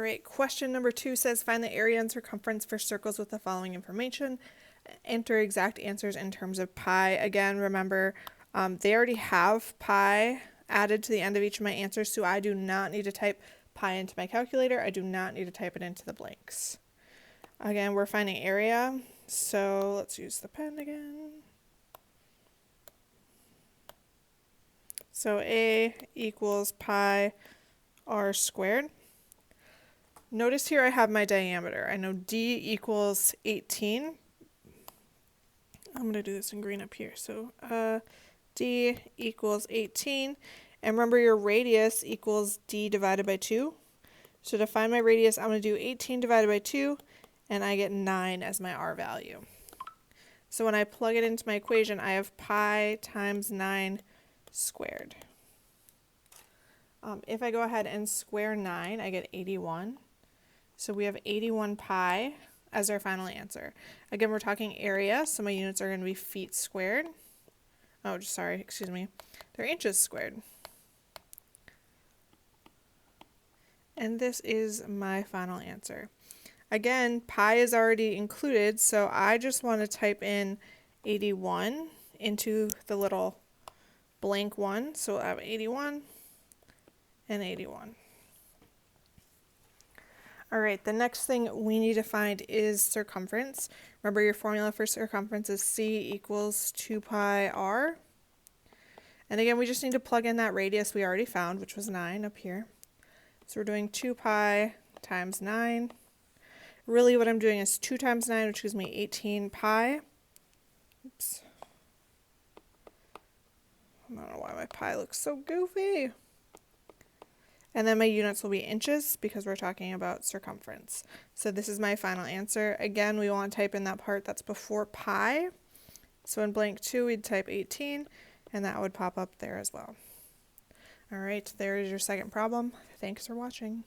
right, question number 2 says find the area and circumference for circles with the following information. Enter exact answers in terms of pi. Again, remember, they already have pi added to the end of each of my answers, so I do not need to type pi into my calculator. I do not need to type it into the blanks. Again, we're finding area, so let's use the pen again. So A equals pi r squared. Notice here I have my diameter. I know D equals 18. I'm going to do this in green up here. So D equals 18. And remember, your radius equals D divided by 2. So to find my radius, I'm going to do 18 divided by 2, and I get 9 as my R value. So when I plug it into my equation, I have pi times 9 squared. If I go ahead and square 9, I get 81. So we have 81 pi as our final answer. Again, we're talking area, so my units are going to be feet squared. Oh, sorry, excuse me. They're inches squared. And this is my final answer. Again, pi is already included, so I just want to type in 81 into the little blank one. So I have 81 and 81. All right, the next thing we need to find is circumference. Remember, your formula for circumference is C equals 2 pi r. And again, we just need to plug in that radius we already found, which was 9 up here. So we're doing 2 pi times 9. Really what I'm doing is 2 times 9, which gives me 18 pi. Oops. I don't know why my pi looks so goofy. And then my units will be inches because we're talking about circumference. So this is my final answer. Again, we want to type in that part that's before pi. So in blank 2, we'd type 18, and that would pop up there as well. All right, there is your second problem. Thanks for watching.